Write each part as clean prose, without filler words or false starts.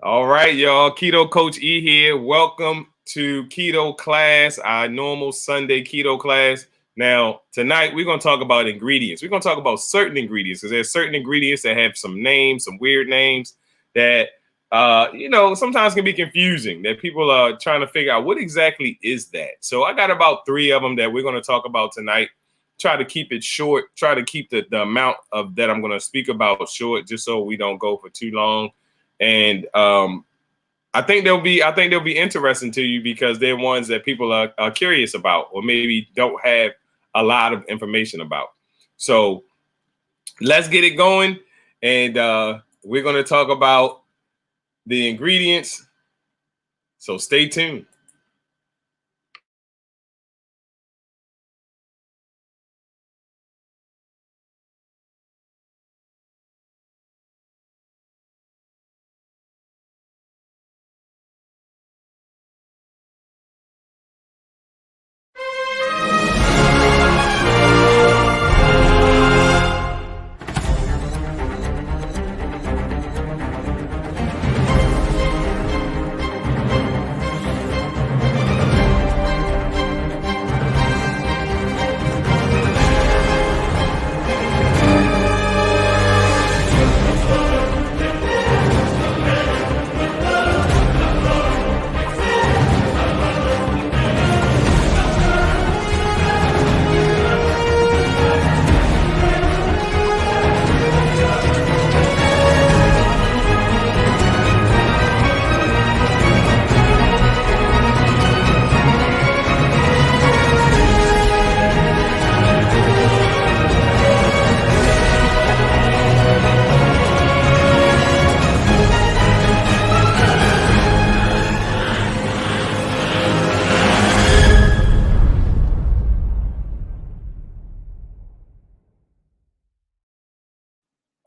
All right, y'all. Keto Coach E here. Welcome to Keto Class, our normal Sunday keto class. Now, tonight we're going to talk about ingredients. We're going to talk about certain ingredients because there's certain ingredients that have some names, some weird names that, sometimes can be confusing, that people are trying to figure out what exactly is that. So I got about 3 of them that we're going to talk about tonight. Try to keep it short, try to keep the amount of that I'm going to speak about short just so we don't go for too long. And I think they'll be interesting to you because they're ones that people are curious about or maybe don't have a lot of information about. So let's get it going, and we're going to talk about the ingredients. So stay tuned.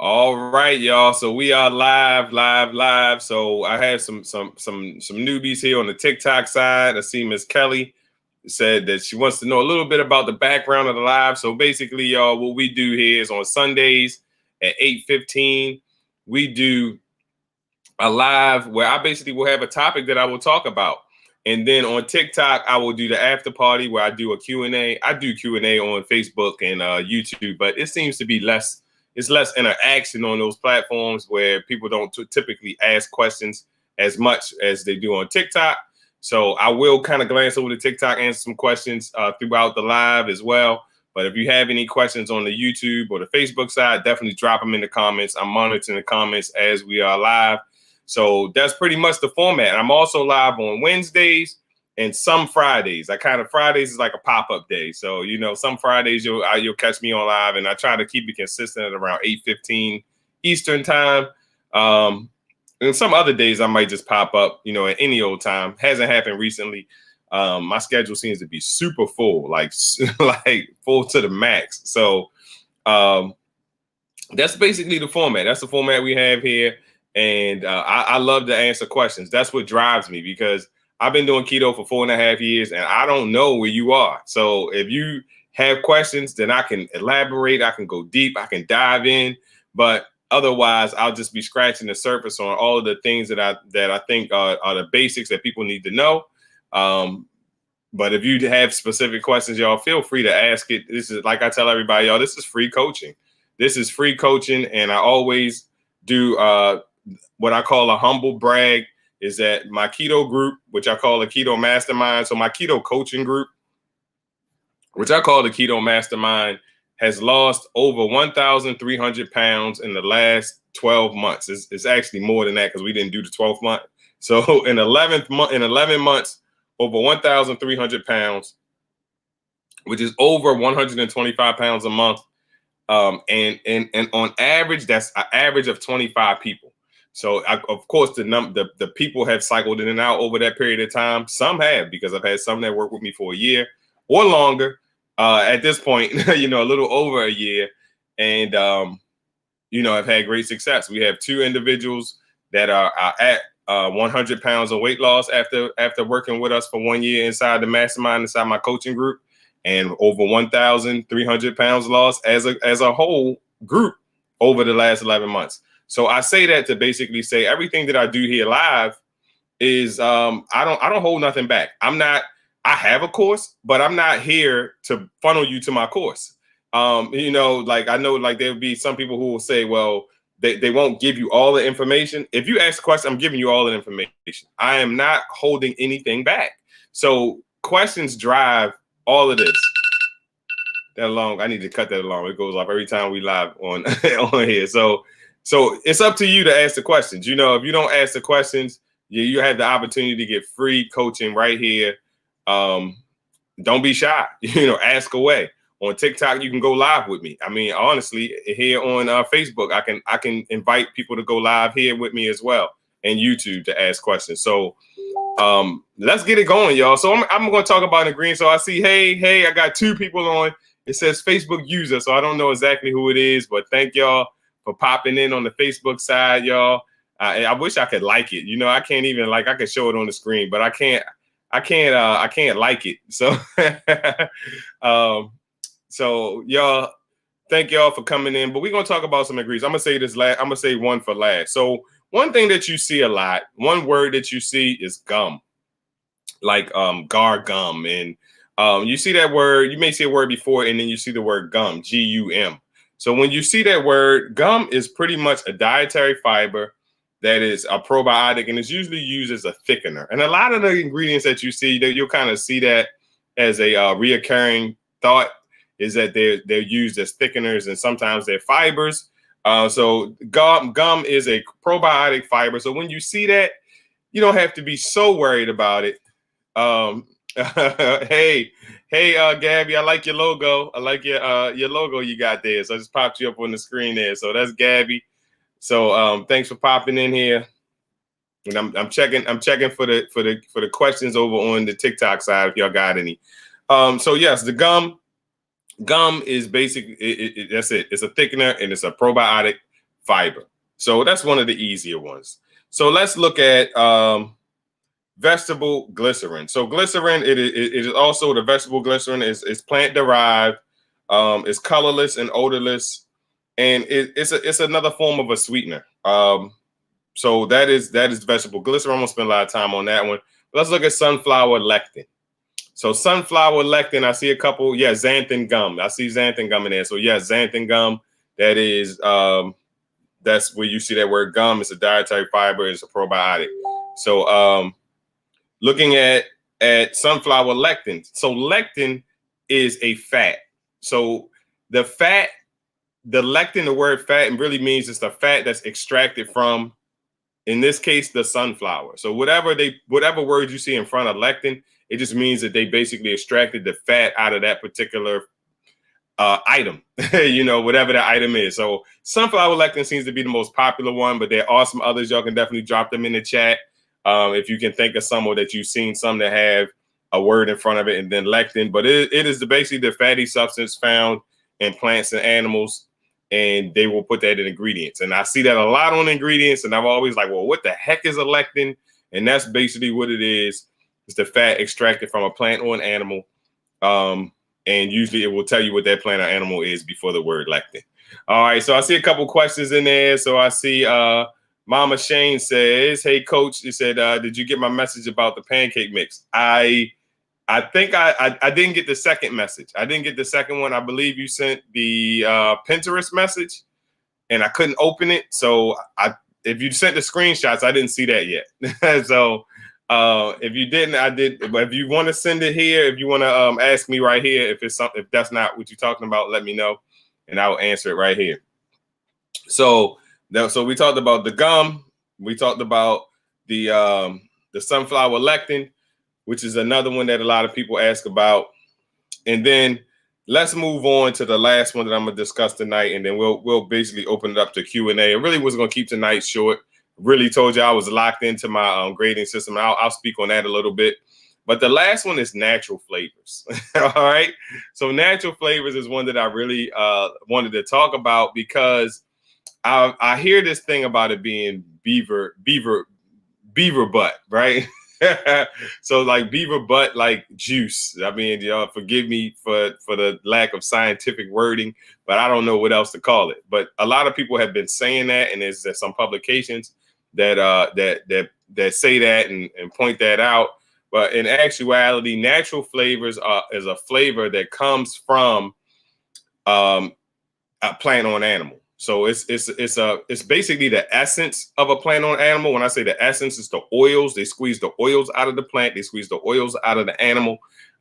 All right, y'all. So we are live. So I have some newbies here on the TikTok side. I see Miss Kelly said that she wants to know a little bit about the background of the live. So basically, y'all, what we do here is on Sundays at 8:15, we do a live where I basically will have a topic that I will talk about. And then on TikTok, I will do the after party where I do a Q&A. I do Q&A on Facebook and YouTube, but it seems to be less interaction on those platforms where people don't typically ask questions as much as they do on TikTok. So I will kind of glance over the TikTok, answer some questions throughout the live as well. But if you have any questions on the YouTube or the Facebook side, definitely drop them in the comments. I'm monitoring the comments as we are live. So that's pretty much the format. I'm also live on Wednesdays and some Fridays. Fridays is like a pop-up day. So, some Fridays you'll catch me on live, and I try to keep it consistent at around 8:15 Eastern time. And some other days I might just pop up, at any old time. Hasn't happened recently. My schedule seems to be super full, like like full to the max. So that's basically the format. That's the format we have here. And I love to answer questions. That's what drives me because I've been doing keto for 4.5 years and I don't know where you are. So if you have questions, then I can elaborate. I can go deep. I can dive in. But otherwise, I'll just be scratching the surface on all of the things that I think are the basics that people need to know. But if you have specific questions, y'all feel free to ask it. This is, like I tell everybody, y'all, this is free coaching. This is free coaching. And I always do what I call a humble brag, is that my keto group, which I call a keto mastermind. So my keto coaching group, which I call the keto mastermind, has lost over 1,300 pounds in the last 12 months. It's actually more than that because we didn't do the 12th month. So in 11 months, over 1,300 pounds, which is over 125 pounds a month. And on average, that's an average of 25 people. So of course, the people have cycled in and out over that period of time. Some have, because I've had some that work with me for a year or longer. At this point, a little over a year, and I've had great success. We have 2 individuals that are at 100 pounds of weight loss after working with us for 1 year inside the mastermind, inside my coaching group, and over 1,300 pounds lost as a whole group over the last 11 months. So I say that to basically say everything that I do here live is I don't hold nothing back. I have a course, but I'm not here to funnel you to my course. Like I know like there'll be some people who will say, well, they won't give you all the information. If you ask a question, I'm giving you all the information. I am not holding anything back. So questions drive all of this. That long, I need to cut that along. It goes off every time we live on on here. So it's up to you to ask the questions. If you don't ask the questions, you have the opportunity to get free coaching right here. Don't be shy. Ask away. On TikTok, you can go live with me. I mean, honestly, here on Facebook, I can invite people to go live here with me as well, and YouTube to ask questions. So let's get it going, y'all. So I'm going to talk about the green. So I see, hey, I got 2 people on. It says Facebook user, so I don't know exactly who it is, but thank y'all for popping in on the Facebook side, y'all. I wish I could like it. I can't even I could show it on the screen, but I can't like it. So, so y'all, thank y'all for coming in. But we're gonna talk about some agrees. I'm gonna say this last. I'm gonna say one for last. So one thing that you see a lot, one word that you see is gum, like gar gum, and you see that word. You may see a word before, and then you see the word gum, GUM. So when you see that word, gum is pretty much a dietary fiber that is a probiotic, and it's usually used as a thickener. And a lot of the ingredients that you see, that you'll kind of see that as a reoccurring thought, is that they're used as thickeners, and sometimes they're fibers. So gum is a probiotic fiber. So when you see that, you don't have to be so worried about it. Hey, Gabby, I like your logo. I like your logo you got there. So I just popped you up on the screen there. So that's Gabby. So thanks for popping in here. And I'm checking for the questions over on the TikTok side if y'all got any. So yes, the gum is basically that's it. It's a thickener and it's a probiotic fiber. So that's one of the easier ones. So let's look at vegetable glycerin. So glycerin, it is also the vegetable glycerin is plant derived. It's colorless and odorless, and it's another form of a sweetener. So that is vegetable glycerin. I'm gonna spend a lot of time on that one. Let's look at sunflower lectin. So sunflower lectin, I see a couple. Yeah, xanthan gum. I see xanthan gum in there. So yeah, xanthan gum. That is that's where you see that word gum. It's a dietary fiber. It's a probiotic. So looking at sunflower lectin. So lectin is a fat. So the lectin, the word fat, really means it's the fat that's extracted from, in this case, the sunflower. So whatever word you see in front of lectin, it just means that they basically extracted the fat out of that particular item, whatever the item is. So sunflower lectin seems to be the most popular one, but there are some others. Y'all can definitely drop them in the chat. If you can think of some, or that you've seen some that have a word in front of it and then lectin, but it is basically the fatty substance found in plants and animals, and they will put that in ingredients. And I see that a lot on ingredients, and I'm always like, well, what the heck is a lectin? And that's basically what it is. It's the fat extracted from a plant or an animal. And usually it will tell you what that plant or animal is before the word lectin. All right, so I see a couple questions in there. So I see Mama Shane says, hey, coach, she said, did you get my message about the pancake mix? I think I didn't get the second message. I didn't get the second one. I believe you sent the Pinterest message, and I couldn't open it. So if you sent the screenshots, I didn't see that yet. So if you didn't, I did. But if you want to send it here, if you want to ask me right here, if that's not what you're talking about, let me know, and I'll answer it right here. So we talked about the gum. We talked about the sunflower lectin, which is another one that a lot of people ask about. And then let's move on to the last one that I'm gonna discuss tonight, and then we'll basically open it up to Q&A. I really was gonna keep tonight short. Really told you I was locked into my grading system. I'll speak on that a little bit. But the last one is natural flavors. All right. So natural flavors is one that I really wanted to talk about, because I hear this thing about it being beaver butt, right? So like beaver butt like juice. I mean, y'all forgive me for the lack of scientific wording, but I don't know what else to call it. But a lot of people have been saying that, and there's some publications that that say that and point that out. But in actuality, natural flavors is a flavor that comes from a plant on animal. So it's basically the essence of a plant on animal. When I say the essence, it's the oils. They squeeze the oils out of the plant. They squeeze the oils out of the animal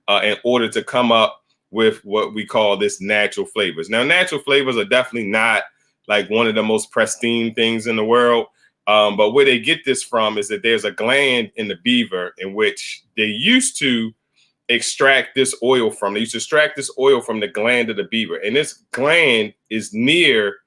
in order to come up with what we call this natural flavors. Now, natural flavors are definitely not like one of the most pristine things in the world. But where they get this from is that there's a gland in the beaver in which they used to extract this oil from. They used to extract this oil from the gland of the beaver. And this gland is near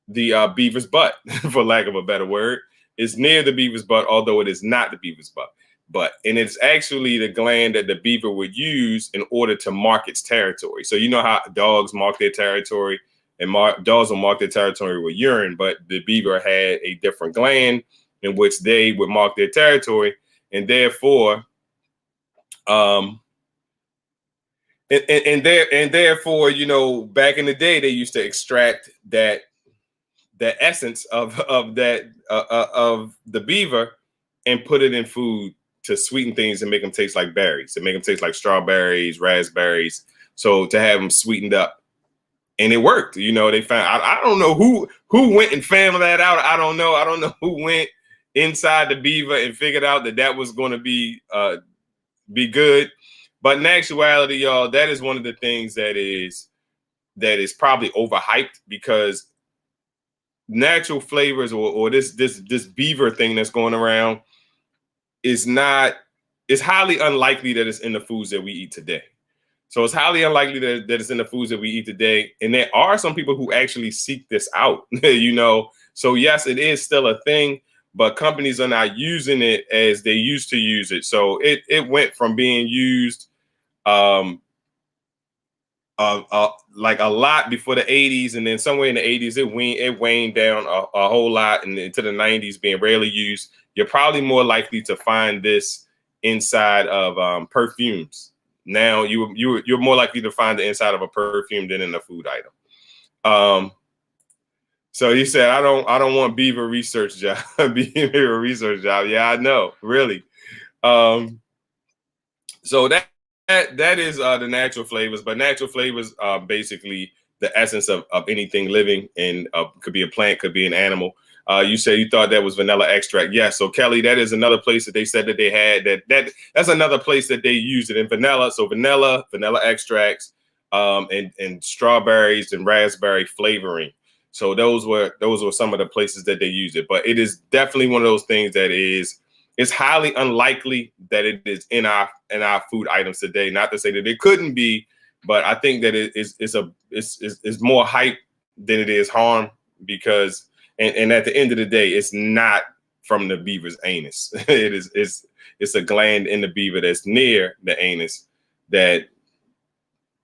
the beaver's butt, for lack of a better word. It's near the beaver's butt, although it is not the beaver's butt. And it's actually the gland that the beaver would use in order to mark its territory. So you know how dogs mark their territory, and dogs will mark their territory with urine, but the beaver had a different gland in which they would mark their territory, and therefore, therefore, you know, back in the day, they used to extract that essence of that of the beaver and put it in food to sweeten things and make them taste like berries, to make them taste like strawberries, raspberries. So to have them sweetened up. And it worked. You know, they found, I don't know who went and found that out. I don't know who went inside the beaver and figured out that was going to be good. But in actuality, y'all, that is one of the things that is probably overhyped, because natural flavors or this beaver thing that's going around is highly unlikely that it's in the foods that we eat today. So it's highly unlikely that it's in the foods that we eat today. And there are some people who actually seek this out, you know. So yes, it is still a thing, but companies are not using it as they used to use it. So it went from being used like a lot before the 80s, and then somewhere in the 80s it waned down a whole lot, and into the 90s being rarely used. You're probably more likely to find this inside of perfumes. Now you're more likely to find the inside of a perfume than in a food item. So you said I don't want beaver research job. Beaver research job. Yeah, I know, really. So that is the natural flavors, but natural flavors are basically the essence of anything living, and could be a plant, could be an animal. You said you thought that was vanilla extract. Yes. So Kelly, that is another place that they said that they had that's another place that they use it in vanilla. So vanilla extracts, and strawberries and raspberry flavoring. So those were some of the places that they use it. But it is definitely one of those things that it's highly unlikely that it is in our food items today. Not to say that it couldn't be, but I think that it's more hype than it is harm, because and at the end of the day, it's not from the beaver's anus. It's a gland in the beaver that's near the anus that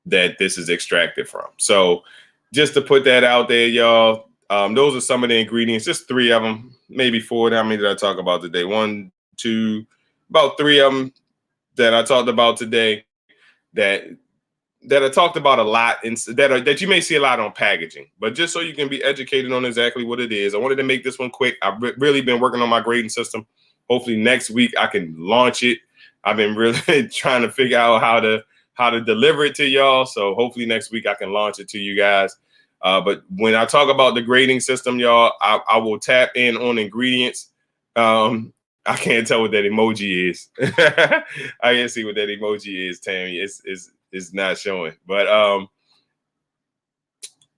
this is extracted from. So just to put that out there, y'all, those are some of the ingredients, just 3 of them, maybe 4. How many did I talk about today? 1, 2, about 3 of them that I talked about today that I talked about a lot, and that you may see a lot on packaging. But just so you can be educated on exactly what it is, I wanted to make this one quick. I've really been working on my grading system. Hopefully next week I can launch it. I've been really trying to figure out how to deliver it to y'all. So hopefully next week I can launch it to you guys. But when I talk about the grading system, y'all, I will tap in on ingredients. I can't tell what that emoji is. I can't see what that emoji is, Tammy. It's not showing. But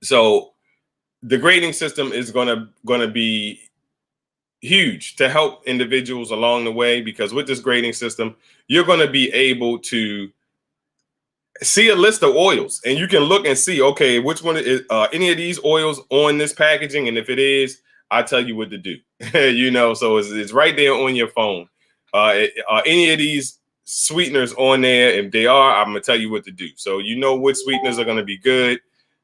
so the grading system is gonna be huge to help individuals along the way, because with this grading system, you're gonna be able to see a list of oils, and you can look and see, okay, which one is any of these oils on this packaging, and if it is, I'll tell you what to do. You know, so it's right there on your phone. Any of these sweeteners on there, if they are, I'm gonna tell you what to do. So you know which sweeteners are gonna be good: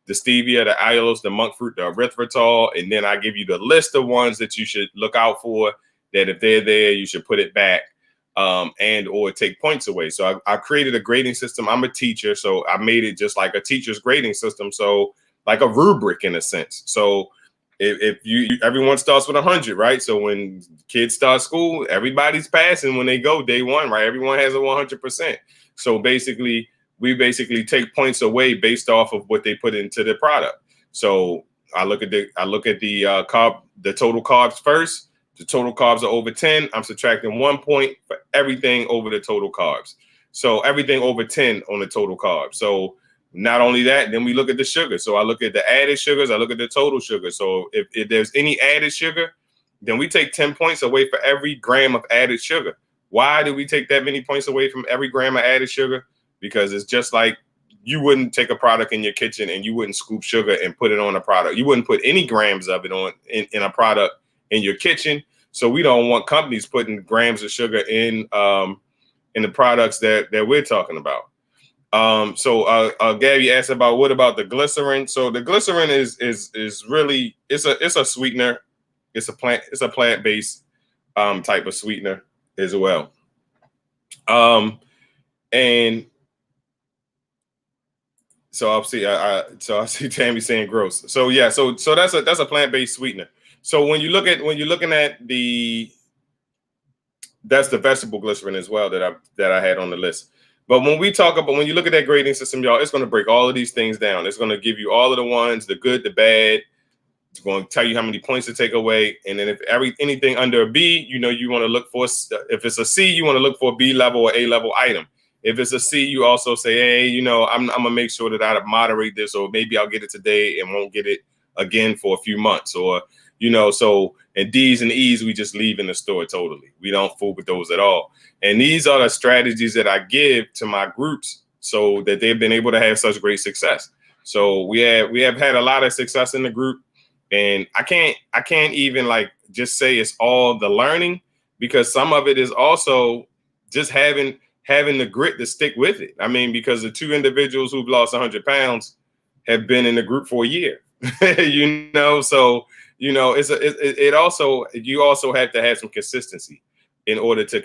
the stevia, the allulose, the monk fruit, the erythritol, and then I give you the list of ones that you should look out for, that if they're there, you should put it back. and or take points away. So I created a grading system. I'm a teacher, so I made it just like a teacher's grading system. So like a rubric in a sense. So if everyone starts with 100, right? So when kids start school, everybody's passing when they go day one, right? Everyone has a 100%. So basically, we take points away based off of what they put into the product. So I look at the total carbs first. The total carbs are over 10. I'm subtracting 1 point for everything over the total carbs. So everything over 10 on the total carbs. So not only that, then we look at the sugar. So I look at the added sugars. I look at the total sugar. So if there's any added sugar, then we take 10 points away for every gram of added sugar. Why do we take that many points away from every gram of added sugar? Because it's just like you wouldn't take a product in your kitchen and you wouldn't scoop sugar and put it on a product. You wouldn't put any grams of it on in a product in your kitchen. So we don't want companies putting grams of sugar in the products that we're talking about. So Gabby asked about what about the glycerin? So the glycerin is really it's a sweetener. It's a plant-based type of sweetener as well. And so I see Tammy saying gross. So yeah, so that's a plant-based sweetener. So when you're looking at that's the vegetable glycerin as well that I had on the list. But when you look at that grading system, y'all, it's going to break all of these things down. It's going to give you all of the ones, the good, the bad. It's going to tell you how many points to take away. And then if anything under a B, you want to look for, if it's a C, you want to look for a B level or A level item. If it's a C, you also say, hey, I'm going to make sure that I moderate this, or maybe I'll get it today and won't get it again for a few months, or, so, and D's and E's, we just leave in the store totally. We don't fool with those at all. And these are the strategies that I give to my groups so that they've been able to have such great success. So we have had a lot of success in the group, and I can't even like just say it's all the learning, because some of it is also just having the grit to stick with it. I mean, because the two individuals who've lost 100 pounds have been in the group for a year, so, you also have to have some consistency in order to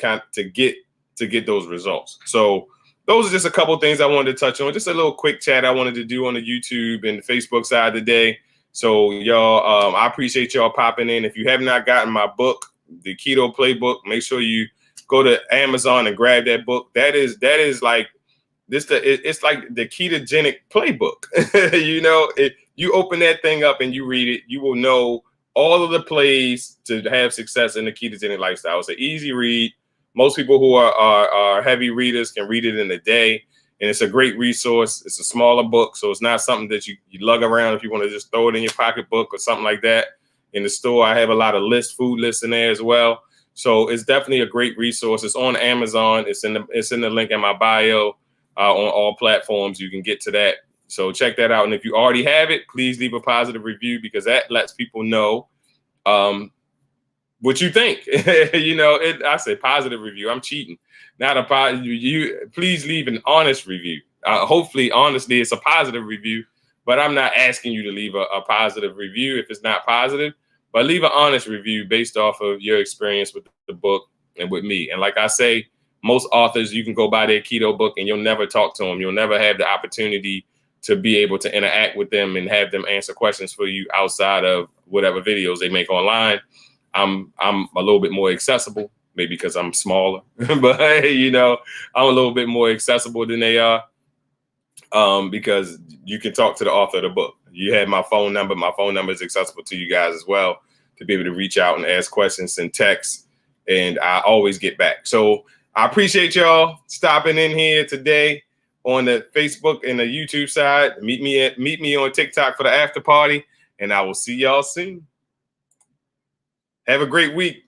get those results. So those are just a couple of things I wanted to touch on. Just a little quick chat I wanted to do on the YouTube and the Facebook side today. So y'all, I appreciate y'all popping in. If you have not gotten my book, the Keto Playbook, make sure you go to Amazon and grab that book. That is like this. It's like the ketogenic playbook. If you open that thing up and you read it, you will know all of the plays to have success in the ketogenic lifestyle. It's an easy read. Most people who are heavy readers can read it in a day, and it's a great resource. It's a smaller book, so it's not something that you lug around if you want to just throw it in your pocketbook or something like that. In the store, I have a lot of food lists in there as well. So it's definitely a great resource. It's on Amazon. It's in the link in my bio on all platforms. You can get to that. So check that out. And if you already have it, please leave a positive review, because that lets people know what you think. I say positive review. I'm cheating. Not a positive. Please leave an honest review. Hopefully, honestly, it's a positive review. But I'm not asking you to leave a positive review if it's not positive. But leave an honest review based off of your experience with the book and with me. And like I say, most authors, you can go buy their keto book and you'll never talk to them. You'll never have the opportunity to be able to interact with them and have them answer questions for you outside of whatever videos they make online. I'm a little bit more accessible, maybe because I'm smaller, but I'm a little bit more accessible than they are, because you can talk to the author of the book. You have my phone number. My phone number is accessible to you guys as well, to be able to reach out and ask questions and text, and I always get back. So I appreciate y'all stopping in here today on the Facebook and the YouTube side. Meet me on TikTok for the after party, and I will see y'all soon. Have a great week.